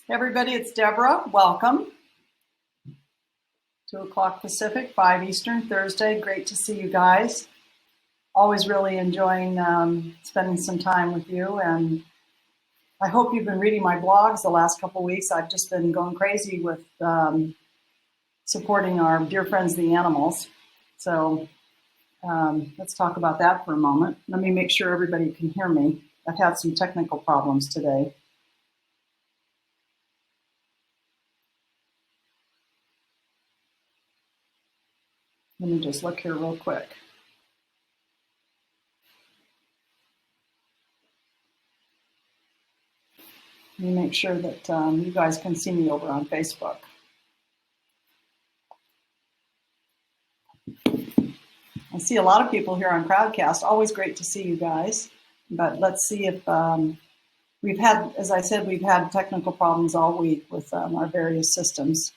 Hey everybody, it's Deborah. Welcome. 2 o'clock Pacific, 5 Eastern, Thursday. Great to see you guys. Always really enjoying spending some time with you. And I hope you've been reading my blogs the last couple of weeks. I've just been going crazy with supporting our dear friends, the animals. So let's talk about that for a moment. Let me make sure everybody can hear me. I've had some technical problems today. Let me just look here real quick. Let me make sure that you guys can see me over on Facebook. I see a lot of people here on Crowdcast. Always great to see you guys. But let's see if we've had, as I said, we've had technical problems all week with our various systems.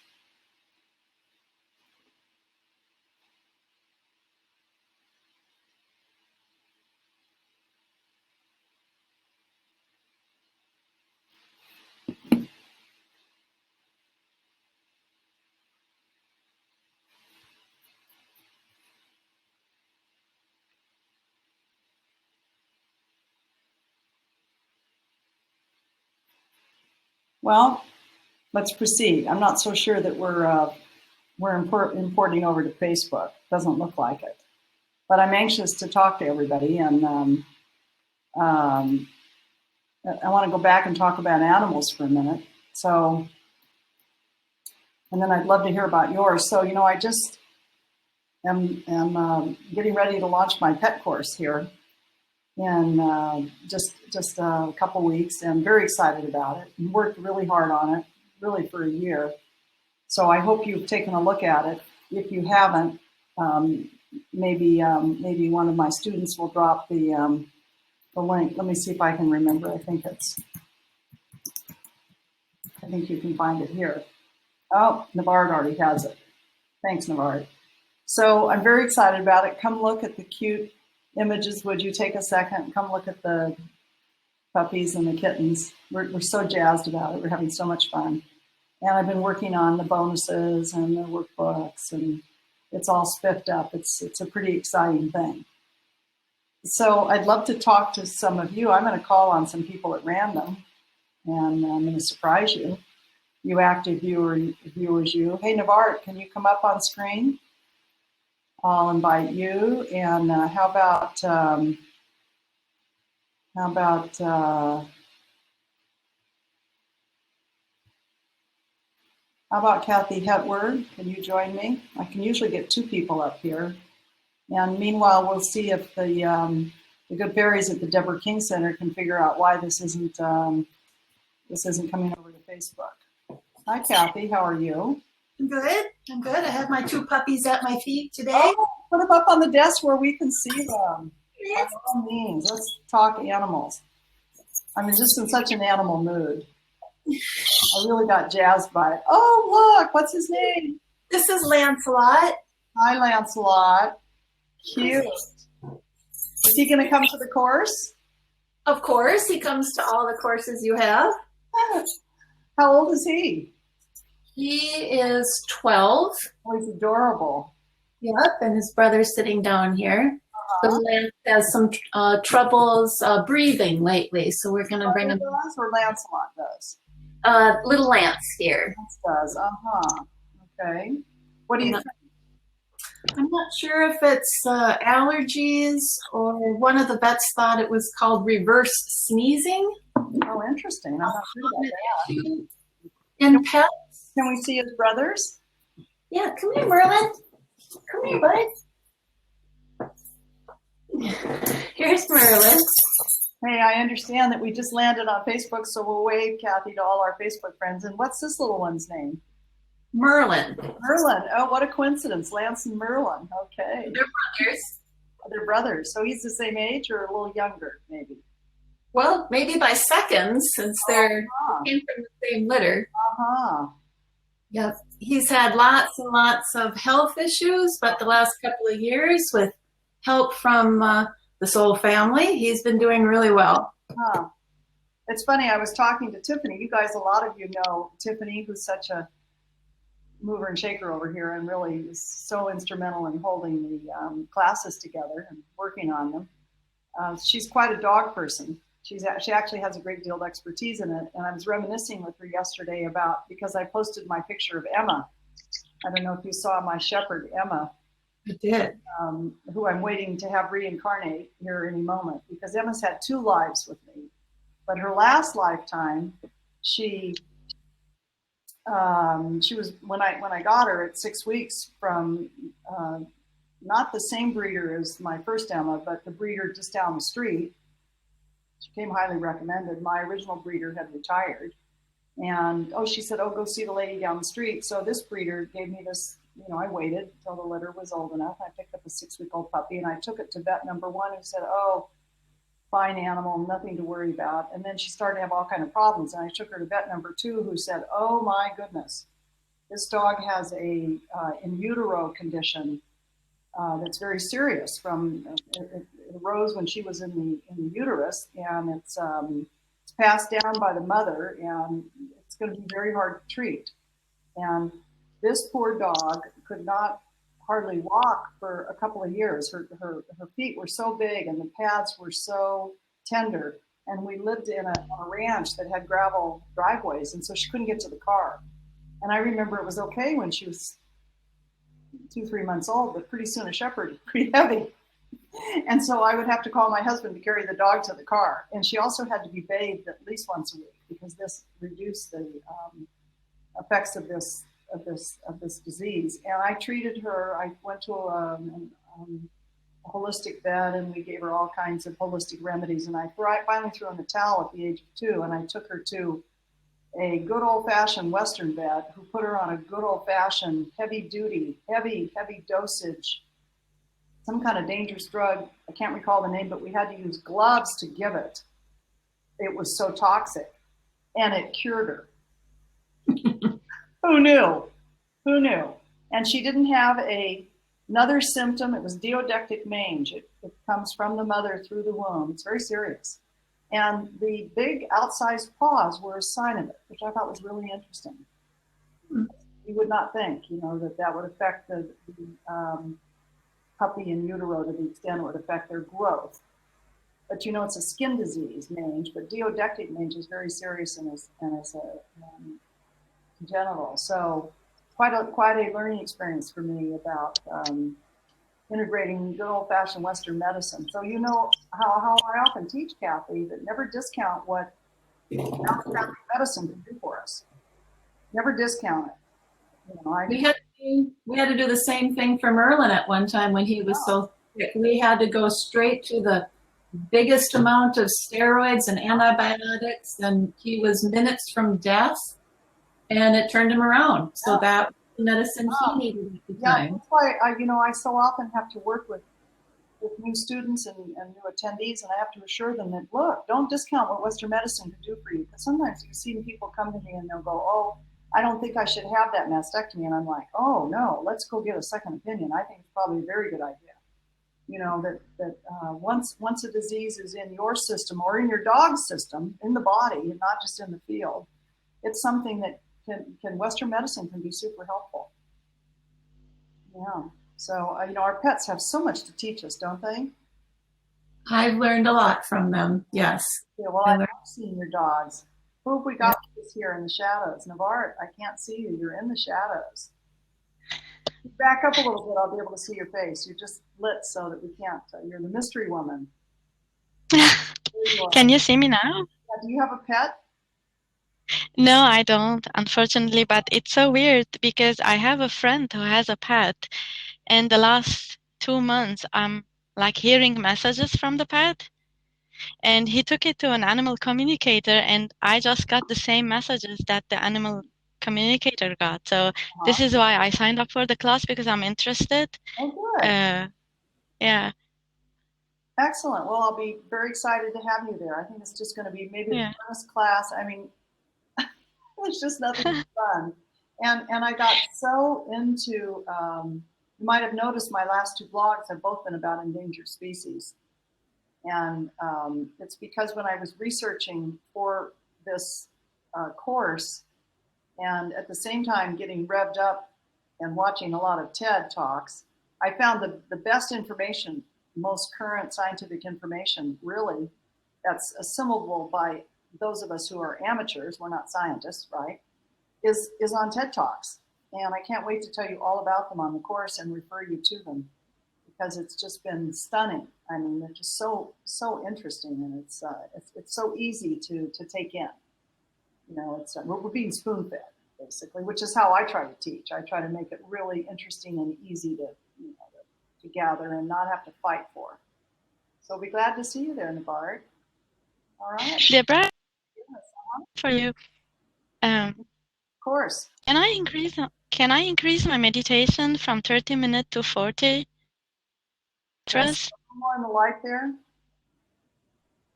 Well, let's proceed. I'm not so sure that we're importing over to Facebook. Doesn't look like it. But I'm anxious to talk to everybody, and I want to go back and talk about animals for a minute. So, and then I'd love to hear about yours. So, you know, I just am getting ready to launch my pet course here in just a couple weeks, and very excited about it. And worked really hard on it, really for a year. So I hope you've taken a look at it. If you haven't, maybe one of my students will drop the link. Let me see if I can remember. I think you can find it here. Oh, Navard already has it. Thanks, Navard. So I'm very excited about it. Come look at the cute images. Would you take a second? Come look at the puppies and the kittens. We're so jazzed about it. We're having so much fun. And I've been working on the bonuses and the workbooks, and it's all spiffed up. It's a pretty exciting thing. So I'd love to talk to some of you. I'm going to call on some people at random, and I'm going to surprise you. You active viewers, you. Hey, Navart, can you come up on screen? I'll invite you. And how about Kathy Hetward? Can you join me? I can usually get 2 people up here. And meanwhile, we'll see if the good fairies at the Deborah King Center can figure out why this isn't coming over to Facebook. Hi, Kathy. How are you? I'm good. I have my 2 puppies at my feet today. Oh, put them up on the desk where we can see them. Yes. By all means, let's talk animals. I'm just in such an animal mood. I really got jazzed by it. Oh, look, what's his name? This is Lancelot. Hi, Lancelot. Cute. Is he going to come to the course? Of course, he comes to all the courses you have. How old is he? He is 12. Oh, he's adorable. Yep, and his brother's sitting down here. Little Lance has some troubles breathing lately, so we're going to bring him. Does or Lancelot does? Little Lance here. Lance does. Okay. What do you think? I'm not sure if it's allergies or one of the vets thought it was called reverse sneezing. Oh, interesting. I'm not sure about that. And pets. Can we see his brothers? Yeah, come here, Merlin. Come here, bud. Here's Merlin. Hey, I understand that we just landed on Facebook, so we'll wave, Kathy, to all our Facebook friends. And what's this little one's name? Merlin. Merlin. Oh, what a coincidence. Lance and Merlin. Okay. They're brothers. They're brothers. So he's the same age or a little younger, maybe? Well, maybe by seconds, since they're came from the same litter. Yep. He's had lots and lots of health issues, but the last couple of years, with help from the Soul family, he's been doing really well. It's funny, I was talking to Tiffany. You guys, a lot of you know Tiffany, who's such a mover and shaker over here and really is so instrumental in holding the classes together and working on them. She's quite a dog person. She actually has a great deal of expertise in it. And I was reminiscing with her yesterday about, because I posted my picture of Emma. I don't know if you saw my shepherd, Emma. I did. Who I'm waiting to have reincarnate here any moment, because Emma's had 2 lives with me. But her last lifetime, she was, when I got her at 6 weeks, from not the same breeder as my first Emma, but the breeder just down the street. She came highly recommended. My original breeder had retired. And, she said, go see the lady down the street. So this breeder gave me this, I waited until the litter was old enough. I picked up a 6-week-old puppy and I took it to vet number 1, who said, fine animal, nothing to worry about. And then she started to have all kind of problems. And I took her to vet number 2, who said, oh my goodness, this dog has a in utero condition that's very serious. It arose when she was in the uterus, and it's passed down by the mother, and it's going to be very hard to treat. And this poor dog could not hardly walk for a couple of years. Her feet were so big and the pads were so tender. And we lived in a ranch that had gravel driveways, and so she couldn't get to the car. And I remember it was okay when she was 2-3 months old, but pretty soon a shepherd is pretty heavy. And so I would have to call my husband to carry the dog to the car. And she also had to be bathed at least once a week, because this reduced the effects of this disease. And I treated her. I went to a holistic vet, and we gave her all kinds of holistic remedies. And I finally threw in the towel at the age of 2, and I took her to a good old-fashioned Western vet who put her on a good old-fashioned heavy-duty, heavy dosage, some kind of dangerous drug. I can't recall the name, but we had to use gloves to give it. It was so toxic, and it cured her. Who knew? And she didn't have another symptom. It was deodectic mange. It comes from the mother through the womb. It's very serious. And the big outsized paws were a sign of it, which I thought was really interesting. You would not think, that would affect the puppy in utero to the extent it would affect their growth. But it's a skin disease, mange, but deodectic mange is very serious and is a congenital. So quite a learning experience for me about integrating good old-fashioned Western medicine. So how I often teach, Kathy, that never discount what allopathic medicine can do for us. Never discount it. We had to do the same thing for Merlin at one time when he was so sick. We had to go straight to the biggest amount of steroids and antibiotics, and he was minutes from death, and it turned him around. So that was the medicine he needed at the time. That's why I so often have to work with new students and new attendees, and I have to assure them that, look, don't discount what Western medicine can do for you. Because sometimes you see people come to me and they'll go, I don't think I should have that mastectomy. And I'm like, no, let's go get a second opinion. I think it's probably a very good idea. That once a disease is in your system or in your dog's system, in the body, and not just in the field, it's something that Western medicine can be super helpful. Yeah. So, our pets have so much to teach us, don't they? I've learned a lot from them, yes. Yeah, well, I've seen your dogs. Who have we got here in the shadows? Navarre, I can't see you. You're in the shadows. Back up a little bit. I'll be able to see your face. You're just lit so that we can't. You're the mystery woman. Can you see me now? Yeah, do you have a pet? No, I don't, unfortunately, but it's so weird because I have a friend who has a pet, and the last 2 months I'm like hearing messages from the pet, and he took it to an animal communicator, and I just got the same messages that the animal communicator got. So this is why I signed up for the class, because I'm interested. Oh, good. Yeah. Excellent. Well, I'll be very excited to have you there. I think it's just going to be maybe the funnest class. I mean, it's just nothing but fun. And I got so into, you might have noticed my last 2 blogs have both been about endangered species. And it's because when I was researching for this course and at the same time getting revved up and watching a lot of TED Talks, I found the best information, most current scientific information, really, that's assimilable by those of us who are amateurs, we're not scientists, right, is on TED Talks. And I can't wait to tell you all about them on the course and refer you to them because it's just been stunning. I mean, they're just so interesting, and it's so easy to take in. You know, we're being spoon fed basically, which is how I try to teach. I try to make it really interesting and easy to to gather and not have to fight for. So we'll be glad to see you there, Navard. All right. Deborah, Yes, for you. of course. Can I increase my meditation from 30 minutes to 40? Yes, a little more in the light there.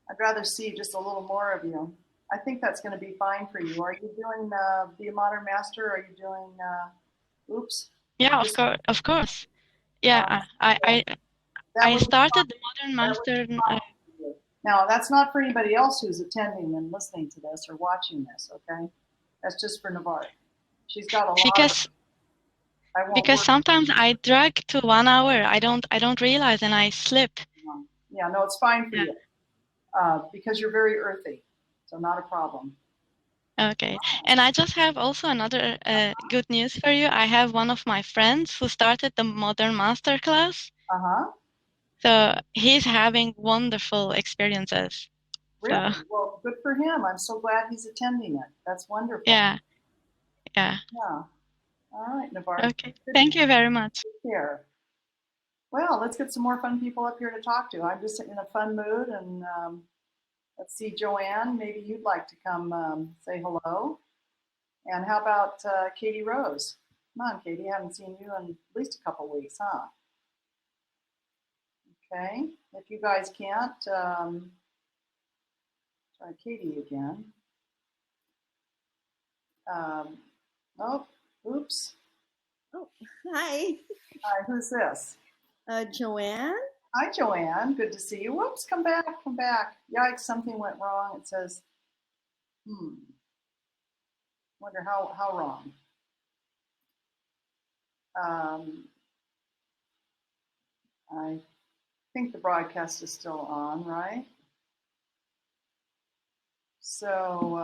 I'd rather see just a little more of you. I think that's going to be fine for you. Are you doing Be a Modern Master? Are you doing Oops? Yeah, of course. Yeah, I started the Modern Master. Now, that's not for anybody else who's attending and listening to this or watching this, okay? That's just for Navard. She's got a lot because sometimes I drag to 1 hour. I don't realize and I slip. Yeah, no, it's fine for you because you're very earthy, so not a problem. Okay, and I just have also another good news for you. I have one of my friends who started the Modern Master class. So he's having wonderful experiences. Really? So, well, good for him. I'm so glad he's attending it. That's wonderful. Yeah. All right, Navard. Okay. Thank you very much. Take care. Well, let's get some more fun people up here to talk to. I'm just in a fun mood, and let's see, Joanne, maybe you'd like to come say hello. And how about Katie Rose? Come on, Katie, I haven't seen you in at least a couple weeks, huh? Okay, if you guys can't, try Katie again. Oh, oops. Oh, hi. Hi, who's this? Joanne. Hi, Joanne. Good to see you. Whoops, come back, come back. Yikes, something went wrong. It says, wonder how wrong. I think the broadcast is still on, right? So,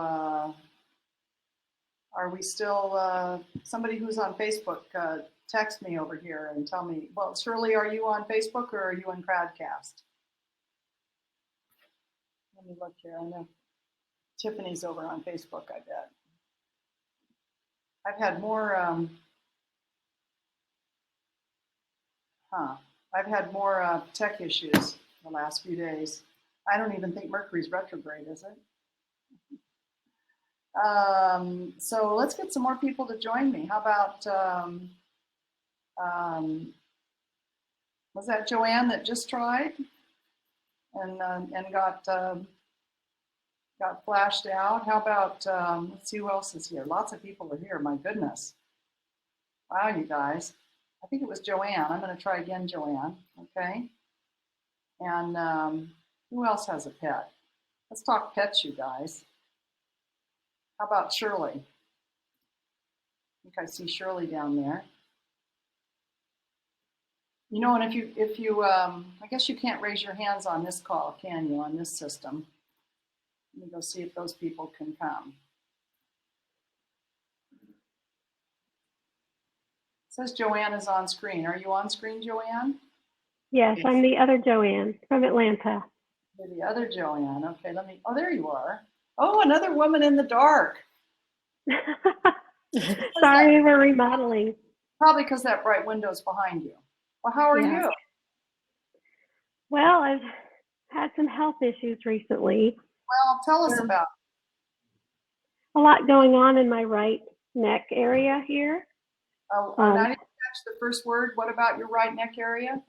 are we still, somebody who's on Facebook, text me over here and tell me, well, Shirley, are you on Facebook or are you in Crowdcast? Let me look here. I know Tiffany's over on Facebook, I bet. I've had more, I've had more tech issues the last few days. I don't even think Mercury's retrograde, is it? So let's get some more people to join me. How about, was that Joanne that just tried and got flashed out? How about, let's see who else is here. Lots of people are here, my goodness. Wow, you guys. I think it was Joanne. I'm going to try again, Joanne, okay? And who else has a pet? Let's talk pets, you guys. How about Shirley? I think I see Shirley down there. You know, and if you I guess you can't raise your hands on this call, can you, on this system? Let me go see if those people can come. It says Joanne is on screen. Are you on screen, Joanne? Yes, I'm the other Joanne from Atlanta. You're the other Joanne. Okay, let me, oh, there you are. Oh, another woman in the dark. Sorry, we're remodeling. Probably because that bright window's behind you. Well, how are you? Well, I've had some health issues recently. Well, tell us about it. A lot going on in my right neck area here. Oh, I didn't catch the first word. What about your right neck area?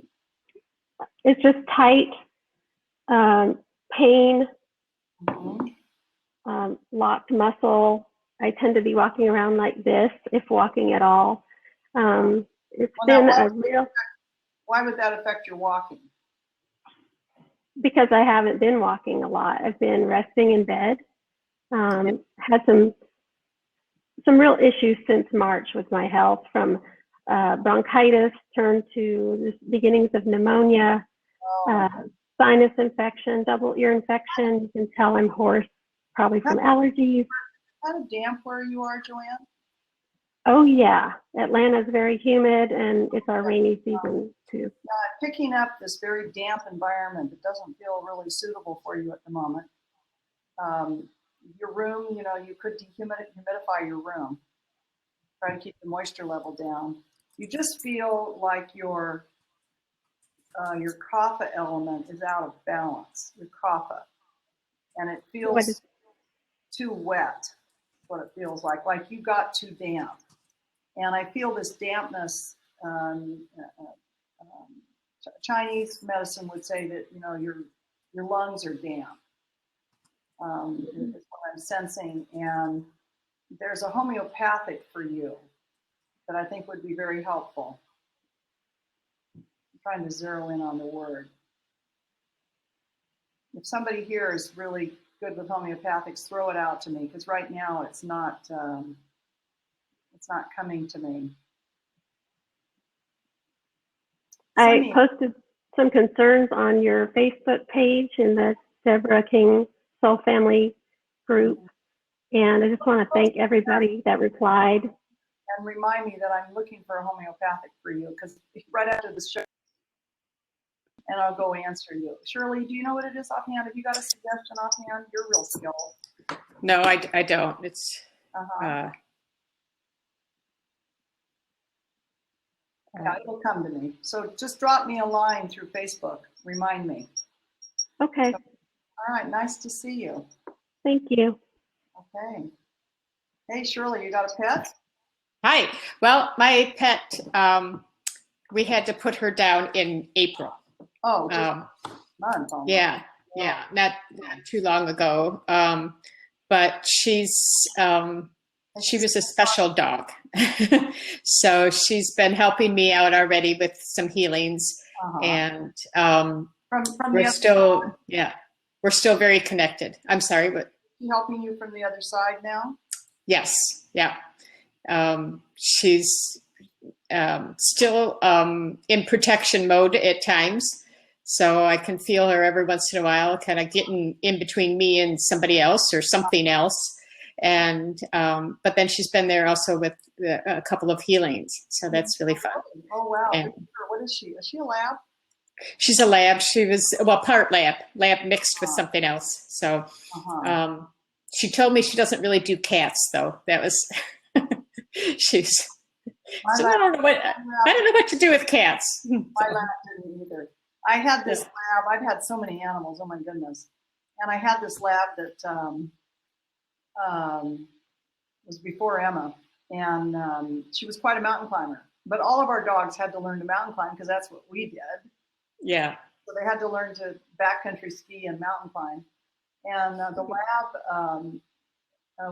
It's just tight, pain, locked muscle. I tend to be walking around like this, if walking at all. It's been a real... Why would that affect your walking? because I haven't been walking a lot. I've been resting in bed. Had some real issues since March with my health, from bronchitis turned to the beginnings of pneumonia, sinus infection, double ear infection. You can tell I'm hoarse, probably from allergies. Kind of damp where you are, Joanne? Oh yeah, Atlanta's very humid, and it's our rainy season too. Picking up this very damp environment that doesn't feel really suitable for you at the moment. Your room, you know, you could humidify your room. Try to keep the moisture level down. You just feel like your kapha element is out of balance, your kapha. And it feels too wet, what it feels like you got too damp. And I feel this dampness, Chinese medicine would say that, you know, your lungs are damp, is what I'm sensing. And there's a homeopathic for you that I think would be very helpful. I'm trying to zero in on the word. If somebody here is really good with homeopathics, throw it out to me, because right now it's not coming to me. I posted some concerns on your Facebook page in the Deborah King Soul Family group, and I just want to thank everybody that replied. And remind me that I'm looking for a homeopathic for you, because right after the show, and I'll go answer you. Shirley, do you know what it is offhand? Have you got a suggestion offhand? You're real skilled. No, I don't. It's yeah, it'll come to me. So just drop me a line through Facebook. Remind me. Okay. So, all right. Nice to see you. Thank you. Okay. Hey, Shirley, you got a pet? Hi. Well, my pet, we had to put her down in April. Oh, month. Yeah, not too long ago. But she was a special dog. So she's been helping me out already with some healings. And from we're still very connected. I'm sorry, but helping you from the other side now? Yes, yeah. She's still in protection mode at times. So I can feel her every once in a while kind of getting in between me and somebody else or something else. And but then she's been there also with a couple of healings. So that's really fun. Oh, wow. And what is she? Is she a lab? She's a lab. She was, well, part lab mixed with something else. So she told me she doesn't really do cats, though. That was, so I don't know what to do with cats. My lab didn't either. I had this lab. I've had so many animals. Oh my goodness! And I had this lab that was before Emma, and she was quite a mountain climber. But all of our dogs had to learn to mountain climb because that's what we did. Yeah. So they had to learn to backcountry ski and mountain climb. And the lab,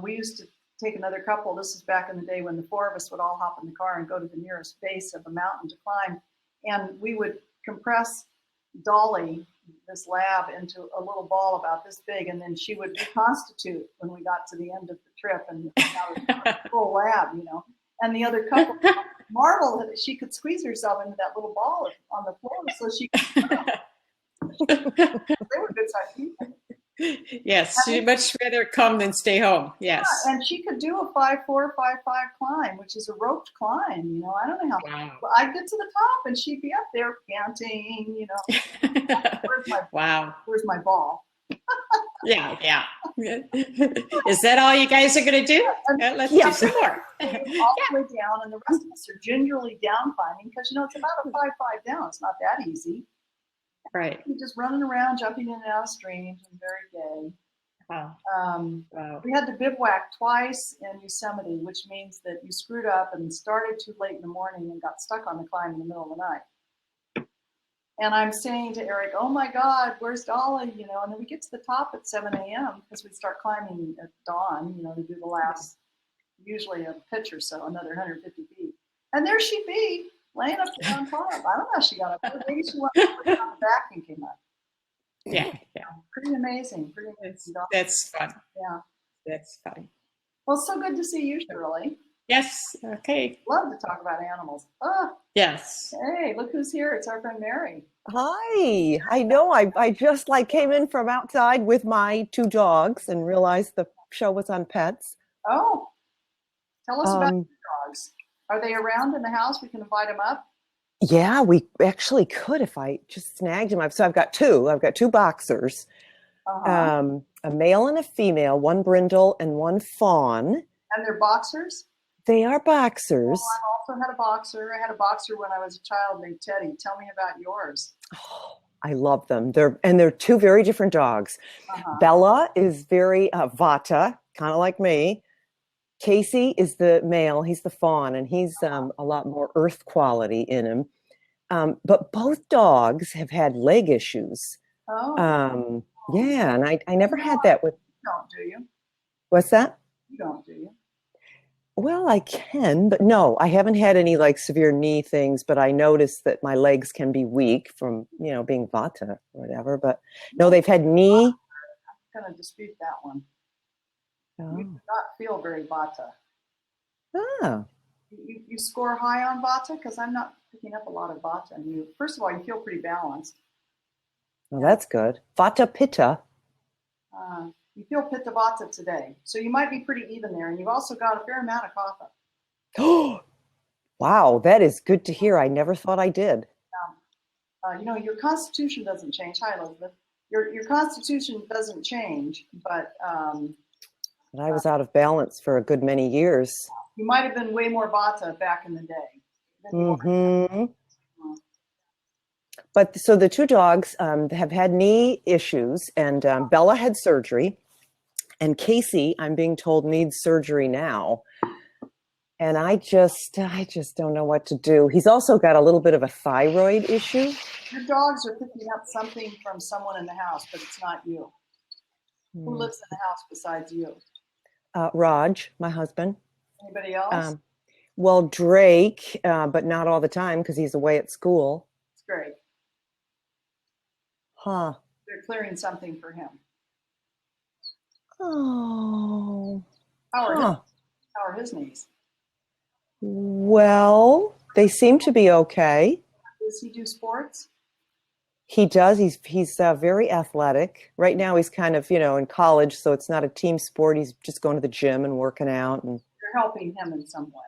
we used to take another couple. This is back in the day when the four of us would all hop in the car and go to the nearest base of a mountain to climb. And we would compress Dolly, this lab, into a little ball about this big, and then she would reconstitute when we got to the end of the trip, and a full lab, you know. And the other couple marveled that she could squeeze herself into that little ball on the floor, so she could they were good-sized people. Yes, she'd much rather come than stay home. Yes. Yeah, and she could do a 5-4, 5-5 climb, which is a roped climb. You know, I don't know how. Wow. I'd get to the top, and she'd be up there panting. You know, where's my ball? Yeah. Is that all you guys are going to do? Let's do some more. All the way down, and the rest of us are gingerly down climbing because, you know, it's about a 5-5 down. It's not that easy. Right. You're just running around, jumping in and out of streams, and very gay. Wow. We had to bivouac twice in Yosemite, which means that you screwed up and started too late in the morning and got stuck on the climb in the middle of the night. And I'm saying to Eric, oh my God, where's Dolly? You know, and then we get to the top at 7 a.m. because we start climbing at dawn, you know, to do the last, usually a pitch or so, another 150 feet. And there she'd be, laying up on top. I don't know how she got up there. Maybe she went on the back and came up. Yeah. Pretty amazing. Pretty amazing dog. That's fun. Yeah. That's fun. Well, so good to see you, Shirley. Yes. Okay. Love to talk about animals. Oh, Yes. hey, look who's here. It's our friend Mary. Hi. I know I just like came in from outside with my 2 dogs and realized the show was on pets. Oh, tell us about your dogs. Are they around in the house? We can invite them up. Yeah, we actually could if I just snagged them. So I've got 2. I've got 2 boxers, a male and a female, one brindle and one fawn. And they're boxers? They are boxers. Oh, I also had a boxer. I had a boxer when I was a child named Teddy. Tell me about yours. Oh, I love them. They're 2 very different dogs. Bella is very Vata, kind of like me. Casey is the male. He's the fawn, and he's a lot more earth quality in him. But both dogs have had leg issues. Oh. Yeah, and I never had that with. You don't, do you? What's that? You don't, do you? Well, I can, but no, I haven't had any like severe knee things, but I noticed that my legs can be weak from, being Vata or whatever. But no, they've had knee. I'm going to dispute that one. Oh. You do not feel very Vata. Ah. You score high on Vata? Because I'm not picking up a lot of Vata in you. First of all, you feel pretty balanced. Well, that's good. Vata Pitta. You feel Pitta Vata today. So you might be pretty even there. And you've also got a fair amount of Kapha. Oh, wow. That is good to hear. I never thought I did. Your constitution doesn't change. Hi, Elizabeth. Your constitution doesn't change, but I was out of balance for a good many years. You might have been way more Vata back in the day. But so the 2 dogs have had knee issues, and Bella had surgery, and Casey, I'm being told, needs surgery now. And I just don't know what to do. He's also got a little bit of a thyroid issue. Your dogs are picking up something from someone in the house, but it's not you. Who lives in the house besides you? Raj, my husband. Anybody else? Well, Drake, but not all the time because he's away at school. It's great. Huh. They're clearing something for him. Oh. How are his knees? Well, they seem to be okay. Does he do sports? He does. He's very athletic. Right now he's kind of, in college, so it's not a team sport. He's just going to the gym and working out. And you're helping him in some way.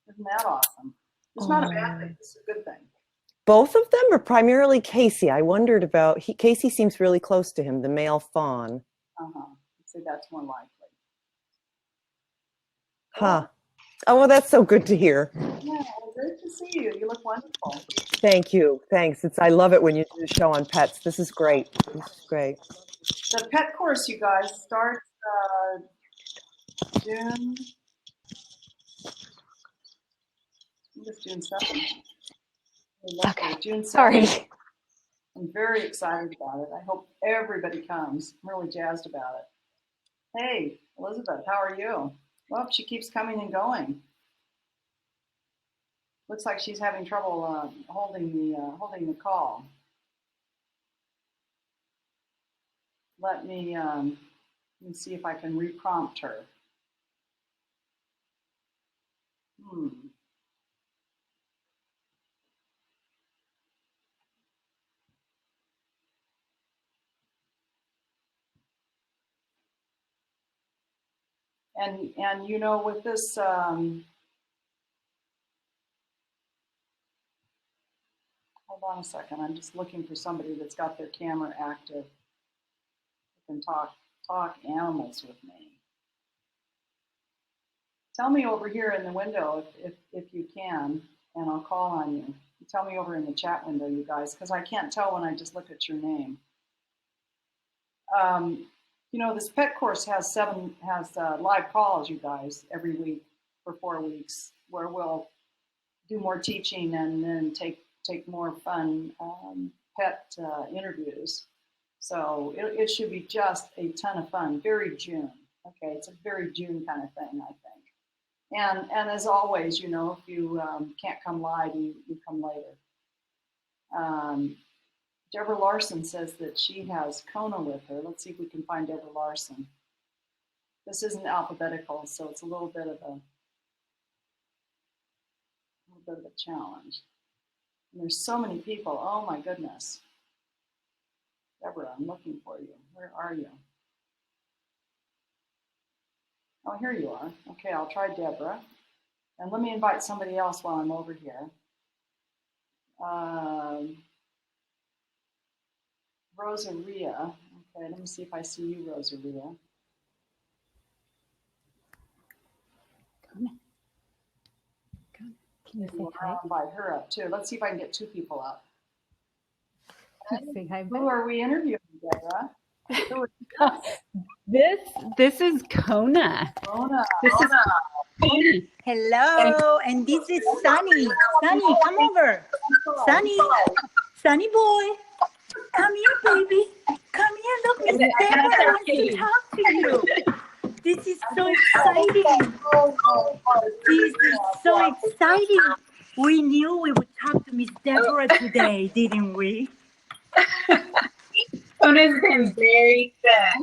Isn't that awesome? It's not a bad thing. It's a good thing. Both of them, or primarily Casey? I wondered about, Casey seems really close to him, the male fawn. I'd say that's more likely. Huh. Oh, well, that's so good to hear. Yeah, well, great to see you. You look wonderful. Thank you. Thanks. I love it when you do a show on pets. This is great. The pet course, you guys, starts June. I think it's June 7th. Okay. June 7th. Sorry. I'm very excited about it. I hope everybody comes. I'm really jazzed about it. Hey, Elizabeth, how are you? Well, she keeps coming and going. Looks like she's having trouble holding the call. Let me see if I can reprompt her. And with this, hold on a second. I'm just looking for somebody that's got their camera active who can talk animals with me. Tell me over here in the window if you can, and I'll call on you. Tell me over in the chat window, you guys, because I can't tell when I just look at your name. This pet course has live calls, you guys, every week for 4 weeks, where we'll do more teaching and then take more fun pet interviews. So it should be just a ton of fun. Very June. Okay, it's a very June kind of thing, I think. And as always, if you can't come live, you come later. Deborah Larson says that she has Kona with her. Let's see if we can find Deborah Larson. This isn't alphabetical, so it's a little bit of a challenge. And there's so many people. Oh my goodness. Deborah, I'm looking for you. Where are you? Oh, here you are. Okay, I'll try Deborah. And let me invite somebody else while I'm over here. Rosaria. Okay, let me see if I see you, Rosaria. Can you say hi? I'll invite her up too. Let's see if I can get 2 people up. Say hi. Who are we interviewing, Deborah? This is Kona. Kona. This is Kona. Hello, and this is Sunny. Sunny, come over. Sunny, Sunny boy. Come here, baby. Come here, look, Miss Deborah wants to talk to you. This is so exciting. This is so exciting. We knew we would talk to Miss Deborah today, didn't we? Kona's been very good.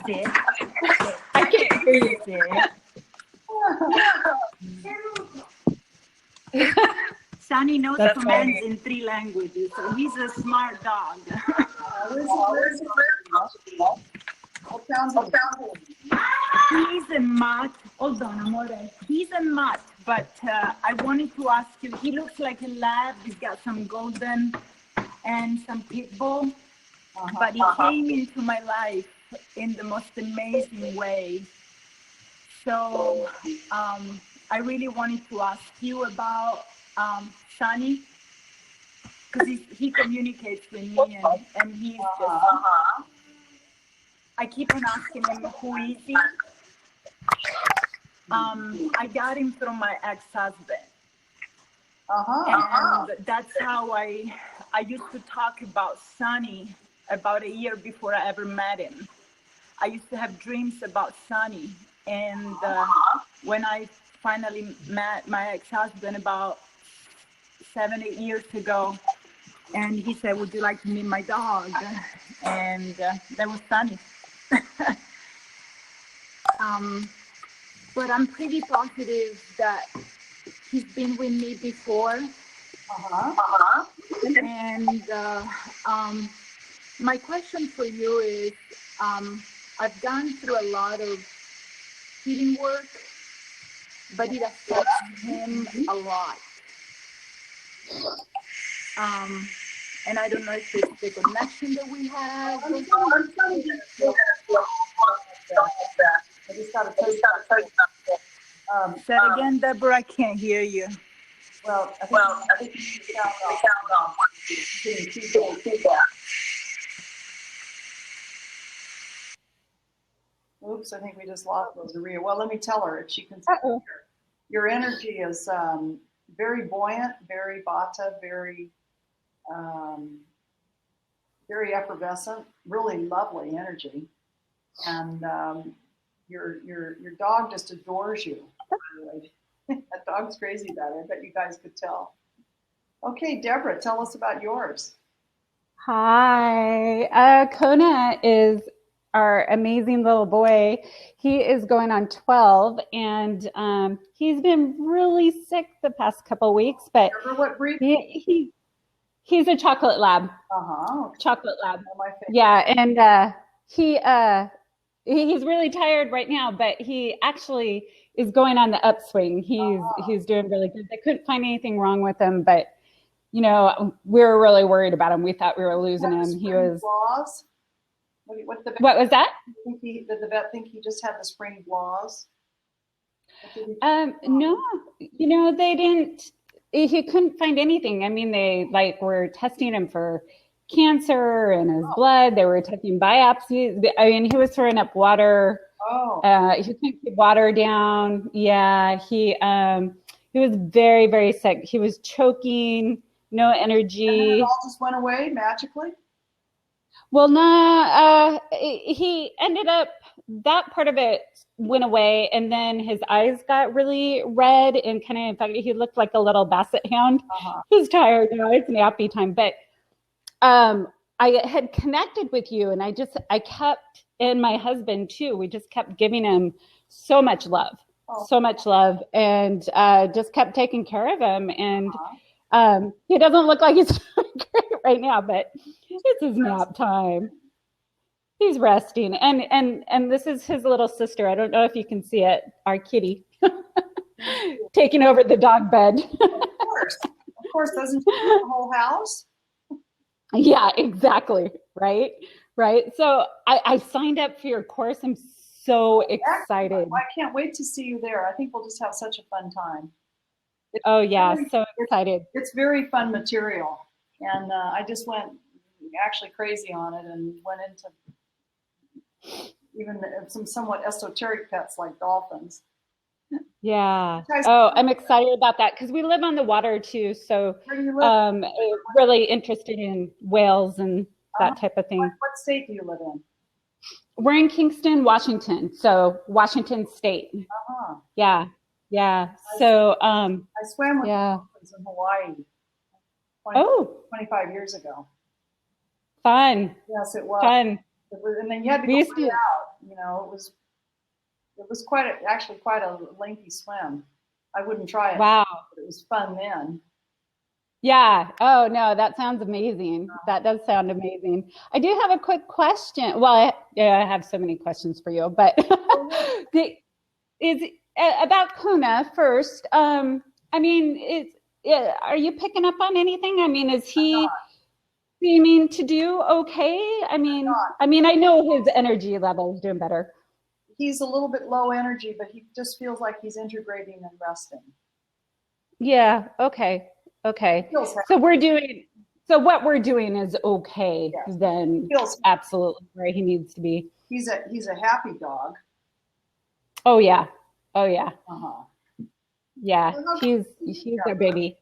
Sit. I can't hear you. Sonny knows commands in 3 languages, so he's a smart dog. He's a mutt. Hold on, amore. He's a mutt, but I wanted to ask you, he looks like a lab. He's got some golden and some pit bull, but he came into my life in the most amazing way. So I really wanted to ask you about Sonny, because he communicates with me, and he's just, I keep on asking him, who is he? I got him from my ex-husband. And that's how I used to talk about Sonny about a year before I ever met him. I used to have dreams about Sonny. And when I finally met my ex-husband about 7-8 years ago, and he said, would you like to meet my dog? And that was Sonny. But I'm pretty positive that he's been with me before. And my question for you is, I've gone through a lot of healing work, but it affects him a lot. And I don't know if it's the connection that we have. I just got to tell you something. Say it again, Deborah, I can't hear you. Well, I think you should sound off. Oops, I think we just lost Rosaria. Well, let me tell her if she can. Your energy is very buoyant, very vata, very effervescent, really lovely energy. And your dog just adores you. That dog's crazy about it. I bet you guys could tell. Okay, Deborah, tell us about yours. Hi. Kona is our amazing little boy. He is going on 12, and he's been really sick the past couple of weeks. But what breed? He's a chocolate lab. Chocolate lab. Yeah, and he's really tired right now, but he actually is going on the upswing. He's doing really good. They couldn't find anything wrong with him, but we were really worried about him. We thought we were losing him. He was. Flaws? What was that? Did the vet think he just had the spring flaws? No, they didn't. He couldn't find anything. I mean, they were testing him for cancer in his blood. They were taking biopsies. I mean, he was throwing up water. He couldn't keep water down. Yeah, he was very, very sick. He was choking, no energy. And then it all just went away magically? Well, he ended up, that part of it went away, and then his eyes got really red and kind of, in fact, he looked like a little basset hound. He's tired now, it's nappy time. But I had connected with you, and I kept, and my husband too, we just kept giving him so much love, and just kept taking care of him. And he doesn't look like he's doing great right now, but it's his nap time. He's resting, and this is his little sister. I don't know if you can see it, our kitty, taking over the dog bed. Of course, doesn't she do the whole house? Yeah, exactly. Right. So I signed up for your course. I'm so excited. I can't wait to see you there. I think we'll just have such a fun time. So excited. It's very fun material, and I just went actually crazy on it and went into even some somewhat esoteric pets like dolphins. Yeah. Oh, I'm excited about that because we live on the water too. So really interested in whales and that type of thing. What state do you live in? We're in Kingston, Washington. So Washington State. Yeah. So I swam with dolphins in Hawaii 25 years ago. Fun. Yes, it was. Fun. And then you had to go right out. You know, it was actually quite a lengthy swim. I wouldn't try it. Wow. But it was fun then. Yeah. Oh no, that sounds amazing. That does sound amazing. I do have a quick question. Well, I have so many questions for you, but is about Kuna first. I mean, are you picking up on anything? I mean, is he seeming to do okay? I mean, I know his energy level is doing better. He's a little bit low energy, but he just feels like he's integrating and resting. Yeah. Okay. So what we're doing is okay. Yes. Then absolutely where he needs to be. He's a happy dog. Oh yeah. Yeah. He's our baby.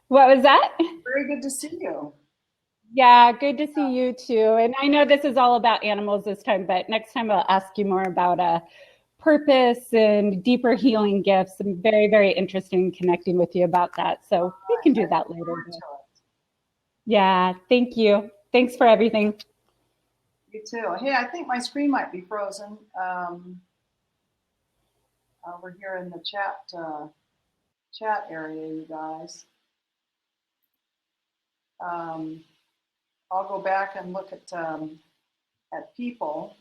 What was that? Very good to see you. Yeah, good to see you too. And I know this is all about animals this time, but next time I'll ask you more about purpose and deeper healing gifts. I'm very, very interested in connecting with you about that. So we can do that later. Yeah, thank you. Thanks for everything. You too. Hey, I think my screen might be frozen. Over here in the chat area, you guys. I'll go back and look at people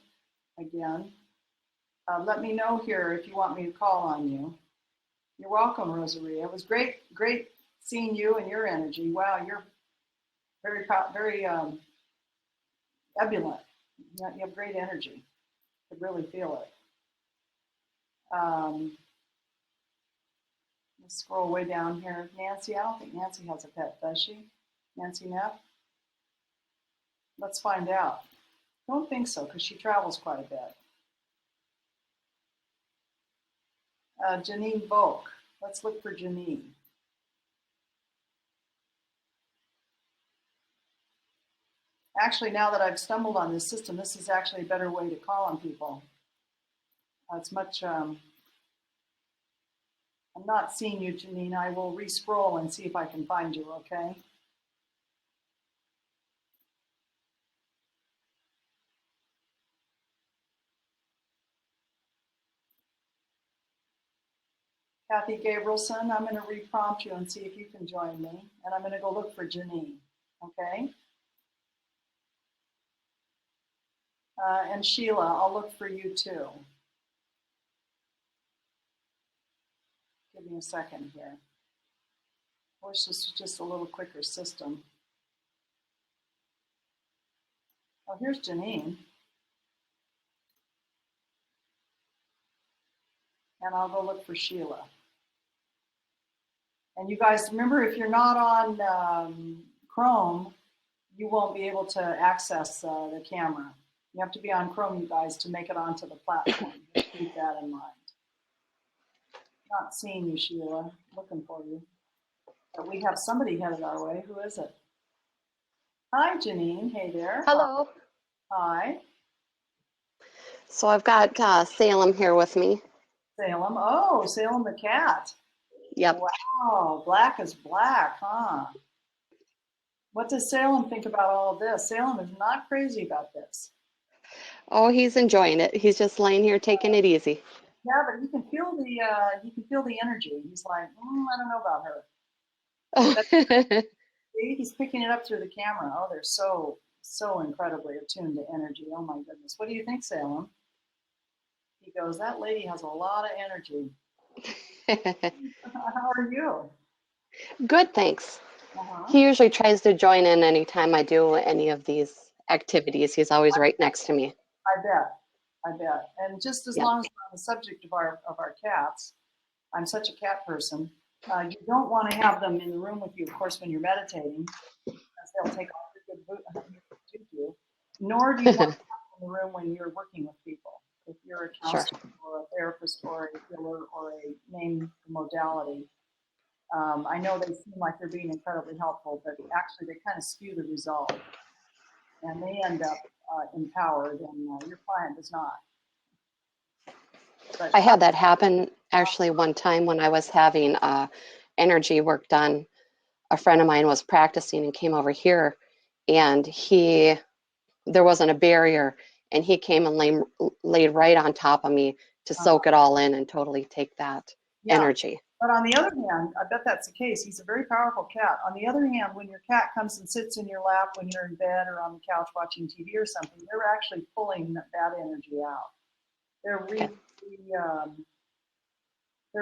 again. Let me know here if you want me to call on you. You're welcome, Rosaria. It was great seeing you and your energy. Wow, you're very ebullient. You have great energy. I could really feel it. Let's scroll way down here. Nancy, I don't think Nancy has a pet, does she? Nancy Neff? Let's find out. Don't think so, because she travels quite a bit. Janine Volk. Let's look for Janine. Actually, now that I've stumbled on this system, this is actually a better way to call on people. It's much, I'm not seeing you, Janine. I will re-scroll and see if I can find you, okay? Kathy Gabrielson, I'm going to re-prompt you and see if you can join me. And I'm going to go look for Janine, okay? And Sheila, I'll look for you too. Give me a second here. I wish this was just a little quicker system. Oh, here's Janine. And I'll go look for Sheila. And you guys, remember, if you're not on Chrome, you won't be able to access the camera. You have to be on Chrome, you guys, to make it onto the platform. Just keep that in mind. Not seeing you, Sheila. Looking for you. But we have somebody headed our way. Who is it? Hi, Janine. Hey there. Hello. Hi. So I've got Salem here with me. Salem. Oh, Salem the cat. Yep. Wow, black is black, huh? What does Salem think about all of this? Salem is not crazy about this. Oh, he's enjoying it. He's just laying here taking it easy. Yeah, but you can feel the energy. He's like, I don't know about her. See, he's picking it up through the camera. Oh, they're so incredibly attuned to energy. Oh my goodness. What do you think, Salem? He goes, that lady has a lot of energy. How are you? Good, thanks. Uh-huh. He usually tries to join in anytime I do any of these activities. He's always right next to me. I bet. And just as long as we're on the subject of our cats, I'm such a cat person. You don't want to have them in the room with you, of course, when you're meditating, because they'll take all your good juju. Nor do you want to have them in the room when you're working with people. If you're a counselor or a therapist or a healer or a name modality, I know they seem like they're being incredibly helpful, but actually they kind of skew the result, and they end up empowered, and your client does not. But I had that happen actually one time when I was having energy work done. A friend of mine was practicing and came over here, and there wasn't a barrier, and he came and laid right on top of me to soak it all in and totally take that energy. But on the other hand, I bet that's the case. He's a very powerful cat. On the other hand, when your cat comes and sits in your lap when you're in bed or on the couch watching TV or something, they're actually pulling that energy out. They're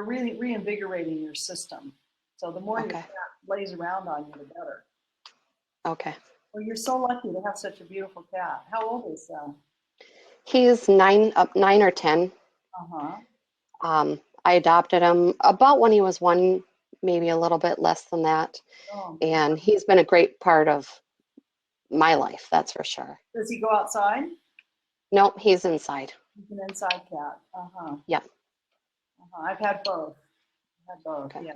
really reinvigorating your system. So the more your cat lays around on you, the better. Okay. Well, you're so lucky to have such a beautiful cat. How old is He's 9 or 10. Uh-huh. I adopted him about when he was 1, maybe a little bit less than that. Oh. And he's been a great part of my life, that's for sure. Does he go outside? Nope, he's inside. He's an inside cat. Uh-huh. Yeah. Uh-huh. I've had both. Yeah.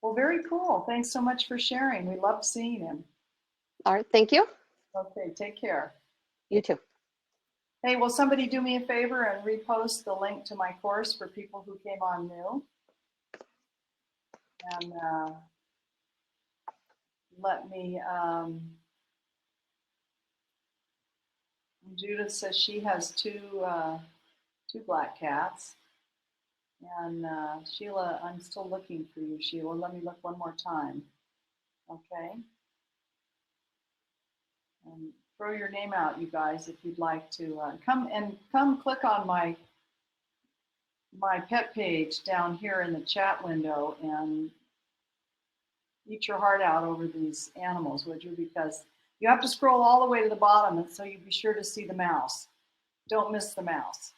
Well, very cool. Thanks so much for sharing. We loved seeing him. All right, thank you. Okay, take care. You too. Hey, will somebody do me a favor and repost the link to my course for people who came on new? And let me, Judith says she has two black cats. And Sheila, I'm still looking for you, Sheila. Let me look one more time. Okay. And throw your name out, you guys, if you'd like to come click on my pet page down here in the chat window and eat your heart out over these animals, would you? Because you have to scroll all the way to the bottom, and so you be sure to see the mouse. Don't miss the mouse.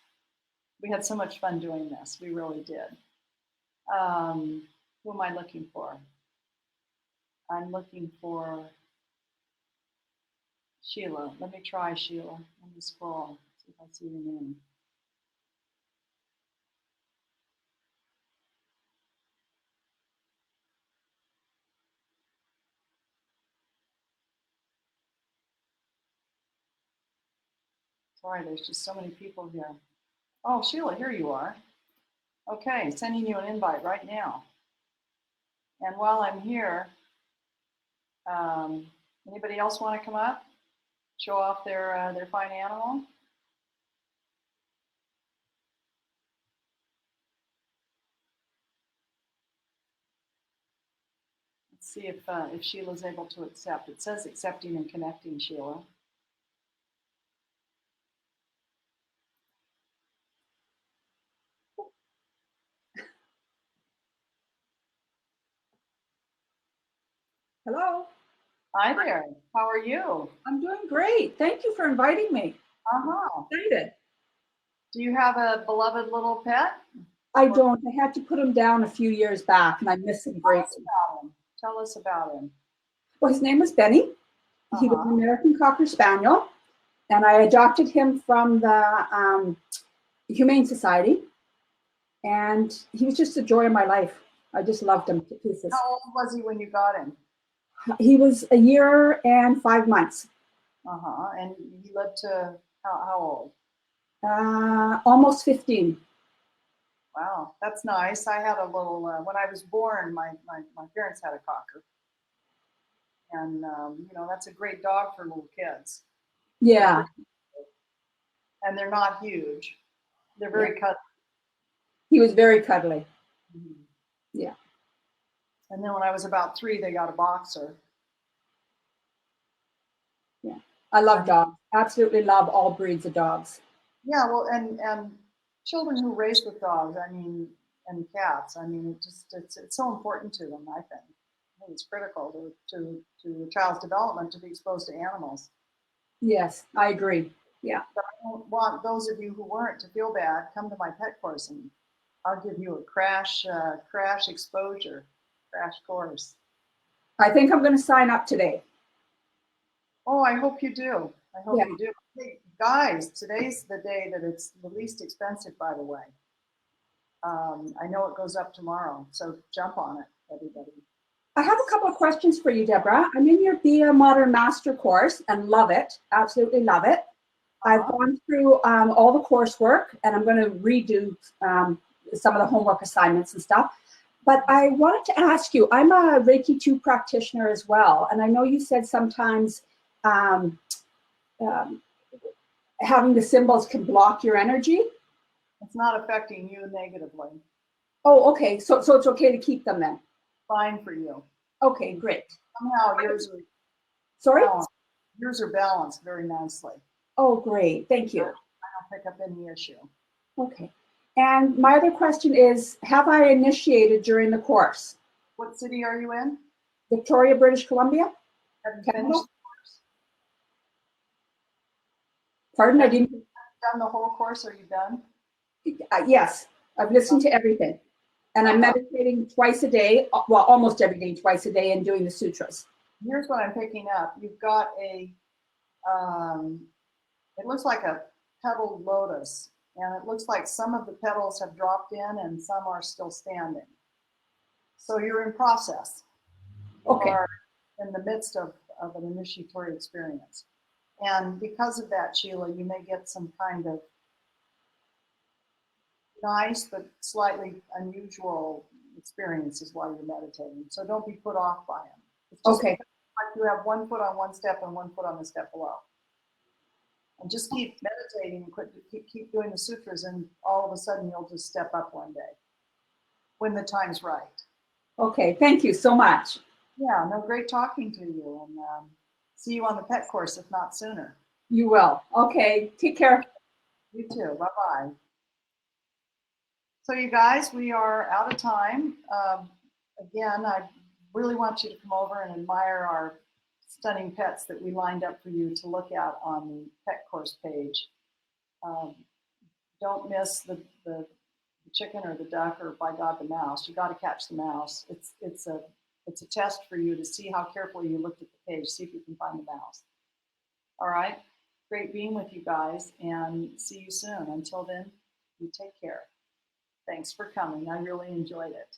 We had so much fun doing this. We really did. Who am I looking for? I'm looking for Sheila. Let me try Sheila. Let me scroll, see if I see your name. Sorry, there's just so many people here. Oh, Sheila, here you are. Okay, sending you an invite right now. And while I'm here, anybody else want to come up? Show off their fine animal? Let's see if Sheila's able to accept. It says accepting and connecting, Sheila. Hello. Hi there. How are you? I'm doing great. Thank you for inviting me. Uh-huh. Excited. Do you have a beloved little pet? I don't. I had to put him down a few years back, and I miss him greatly. Tell us about him. Well, his name was Benny. He was an American Cocker Spaniel, and I adopted him from the Humane Society, and he was just a joy of my life. I just loved him to pieces. How old was he when you got him? He was a year and 5 months. And he lived to how old? Almost 15. Wow, that's nice. I had a little, when I was born, my parents had a cocker. And, you know, that's a great dog for little kids. Yeah. And they're not huge. They're very cuddly. He was very cuddly. Mm-hmm. Yeah. And then when I was about 3, they got a boxer. Yeah. I love dogs. Absolutely love all breeds of dogs. Yeah, well, and children who raise with dogs, I mean, and cats, I mean, it's so important to them, I think. I think it's critical to a child's development to be exposed to animals. Yes, I agree. Yeah. But I don't want those of you who weren't to feel bad. Come to my pet course and I'll give you a crash exposure, crash course. I think I'm going to sign up today. Oh, I hope you do. I hope you do. Hey, guys, today's the day that it's the least expensive, by the way. I know it goes up tomorrow, so jump on it, everybody. I have a couple of questions for you, Deborah. I'm in your Be a Modern Master course and love it. Absolutely love it. I've gone through all the coursework and I'm going to redo some of the homework assignments and stuff. But I wanted to ask you, I'm a Reiki 2 practitioner as well. And I know you said sometimes having the symbols can block your energy. It's not affecting you negatively. Oh, okay. So it's okay to keep them then? Fine for you. Okay, great. Somehow yours are Sorry? balanced. Yours are balanced very nicely. Oh, great. Thank you. I don't pick up any issue. Okay. And my other question is, have I initiated during the course? What city are you in? Victoria, British Columbia. Have you finished the course? Pardon? I didn't. Done the whole course? Are you done? Yes. I've listened to everything. And I'm meditating twice a day, well, almost every day, twice a day, and doing the sutras. Here's what I'm picking up. You've got a, it looks like a petaled lotus. And it looks like some of the petals have dropped in and some are still standing. So you're in process. Okay. You are in the midst of an initiatory experience. And because of that, Sheila, you may get some kind of nice but slightly unusual experiences while you're meditating. So don't be put off by them. It's just okay. Like you have 1 foot on one step and 1 foot on the step below. And just keep meditating, keep doing the sutras, and all of a sudden you'll just step up one day when the time's right. Okay, thank you so much. Yeah, no, great talking to you, and see you on the pet course, if not sooner. You will. Okay, take care. You too. Bye-bye. So you guys, we are out of time. Again, I really want you to come over and admire our stunning pets that we lined up for you to look at on the pet course page. Don't miss the chicken or the duck or, by God, the mouse. You got to catch the mouse. It's a test for you to see how carefully you looked at the page, see if you can find the mouse. All right. Great being with you guys, and see you soon. Until then, you take care. Thanks for coming. I really enjoyed it.